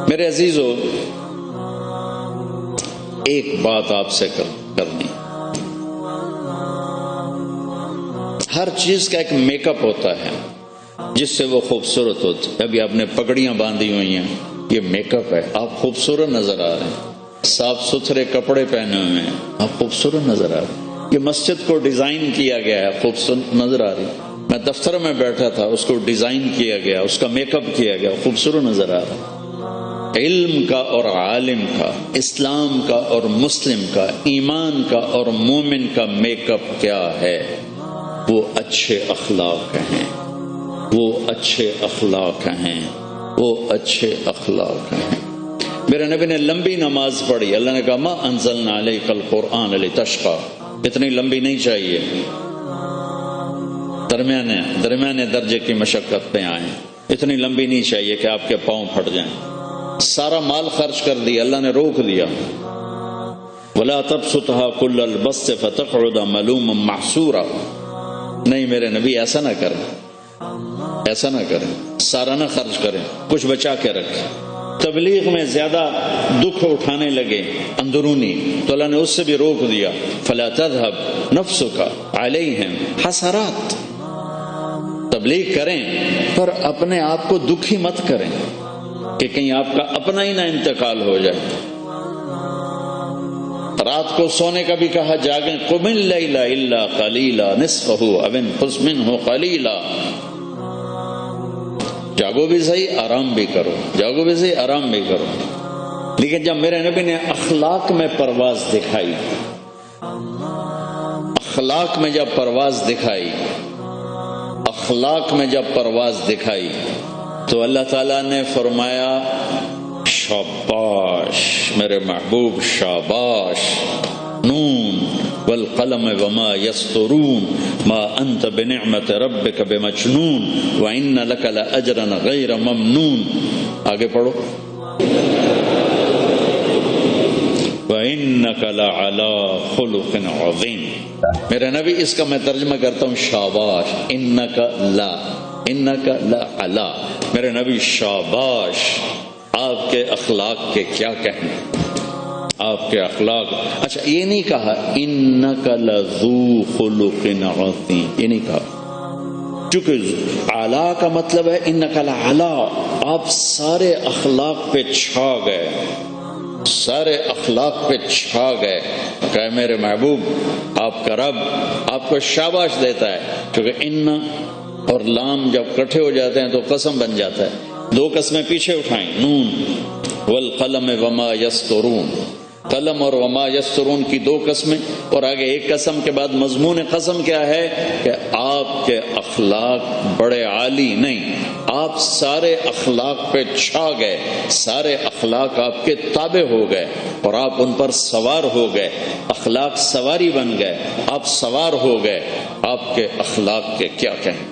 میرے عزیزو، ایک بات آپ سے کرنی، ہر چیز کا ایک میک اپ ہوتا ہے جس سے وہ خوبصورت ہوتی ہے۔ ابھی آپ نے پگڑیاں باندھی ہوئی ہیں، یہ میک اپ ہے، آپ خوبصورت نظر آ رہے ہیں۔ صاف ستھرے کپڑے پہنے ہوئے ہیں، آپ خوبصورت نظر آ رہے ہیں۔ یہ مسجد کو ڈیزائن کیا گیا ہے، خوبصورت نظر آ رہی ہے۔ میں دفتر میں بیٹھا تھا، اس کو ڈیزائن کیا گیا، اس کا میک اپ کیا گیا، خوبصورت نظر آ رہا ہے۔ علم کا اور عالم کا، اسلام کا اور مسلم کا، ایمان کا اور مومن کا میک اپ کیا ہے؟ وہ اچھے اخلاق ہیں، وہ اچھے اخلاق ہیں، وہ اچھے اخلاق ہیں۔ میرے نبی نے لمبی نماز پڑھی، اللہ نے کہا ما انزلنا علیک القرآن لتشقی، اتنی لمبی نہیں چاہیے، درمیانے درجے کی مشقت پہ آئیں، اتنی لمبی نہیں چاہیے کہ آپ کے پاؤں پھٹ جائیں۔ سارا مال خرچ کر دیا، اللہ نے روک دیا، وَلَا تَبْسُطْهَا كُلَّ الْبَسْطِ فَتَقْعُدَ مَلُومًا مَحْسُورًا، نہیں میرے نبی ایسا نہ کریں، ایسا نہ کریں، سارا نہ خرچ کریں، کچھ بچا کے رکھیں۔ تبلیغ میں زیادہ دکھ اٹھانے لگے اندرونی تو اللہ نے اس سے بھی روک دیا، فَلَا تَذْهَبْ نَفْسُكَ عَلَيْهِمْ حَسَرَاتٍ، تبلیغ کریں پر اپنے آپ کو دکھی مت کریں کہ کہیں آپ کا اپنا ہی نہ انتقال ہو جائے۔ رات کو سونے کا بھی کہا جاگیں، قم اللیل الا قلیلا نصفہ او انقص منہ قلیلا، جاگو بھی صحیح آرام بھی کرو، جاگو بھی صحیح آرام بھی کرو۔ لیکن جب میرے نبی نے اخلاق میں پرواز دکھائی، اخلاق میں جب پرواز دکھائی، اخلاق میں جب پرواز دکھائی تو اللہ تعالیٰ نے فرمایا شاباش میرے محبوب، شاباش، نون والقلم وما یسطرون ما انت بنعمت ربک بمجنون وان لک لاجرا غیر ممنون۔ آگے پڑھو، وانک لعلی خلق عظیم۔ میرے نبی اس کا میں ترجمہ کرتا ہوں شاباش، انک لا، انک لعلی، میرے نبی شاباش، آپ کے اخلاق کے کیا کہیں، آپ کے اخلاق۔ اچھا یہ نہیں کہا انک لذو خلق عظیم، یہ نہیں کہا، چونکہ اعلی کا مطلب ہے انک لعلی، آپ سارے اخلاق پہ چھا گئے، سارے اخلاق پہ چھا گئے۔ کہ میرے محبوب آپ کا رب آپ کو شاباش دیتا ہے، کیونکہ ان اور لام جب کٹھے ہو جاتے ہیں تو قسم بن جاتا ہے۔ دو قسمیں پیچھے اٹھائیں، نون والقلم وما یسطرون، قلم اور وما یسطرون کی دو قسمیں، اور آگے ایک قسم کے بعد مضمون قسم کیا ہے کہ آپ کے اخلاق بڑے عالی نہیں، آپ سارے اخلاق پہ چھا گئے، سارے اخلاق آپ کے تابع ہو گئے اور آپ ان پر سوار ہو گئے، اخلاق سواری بن گئے، آپ سوار ہو گئے۔ آپ کے اخلاق کے کیا کہیں۔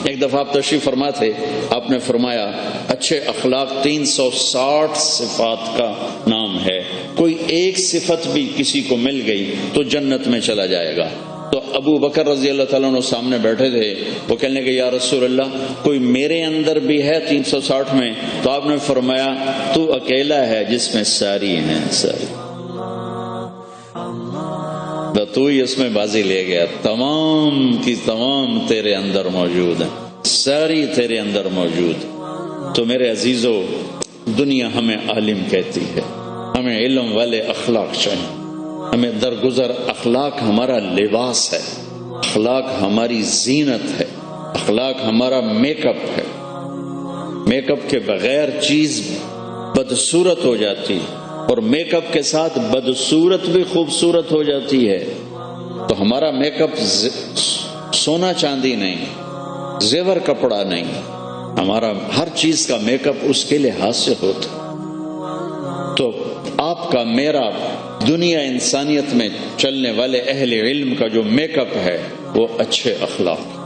ایک دفعہ آپ تشریف فرما تھے، آپ نے فرمایا اچھے اخلاق 360 صفات کا نام ہے، کوئی ایک صفت بھی کسی کو مل گئی تو جنت میں چلا جائے گا۔ تو ابو بکر رضی اللہ تعالیٰ عنہ سامنے بیٹھے تھے، وہ کہنے کہ یا رسول اللہ کوئی میرے اندر بھی ہے 360 میں؟ تو آپ نے فرمایا تو اکیلا ہے جس میں ساری ہیں، ساری، تو ہی اس میں بازی لے گیا، تمام کی تمام تیرے اندر موجود ہیں، ساری تیرے اندر موجود۔ تو میرے عزیزو، دنیا ہمیں عالم کہتی ہے، ہمیں علم والے اخلاق چاہیے، ہمیں درگزر اخلاق ہمارا لباس ہے، اخلاق ہماری زینت ہے، اخلاق ہمارا میک اپ ہے۔ میک اپ کے بغیر چیز بدصورت ہو جاتی، اور میک اپ کے ساتھ بدصورت بھی خوبصورت ہو جاتی ہے۔ تو ہمارا میک اپ سونا چاندی نہیں، زیور کپڑا نہیں، ہمارا ہر چیز کا میک اپ اس کے لحاظ سے ہوتا. تو آپ کا میرا دنیا انسانیت میں چلنے والے اہل علم کا جو میک اپ ہے وہ اچھے اخلاق.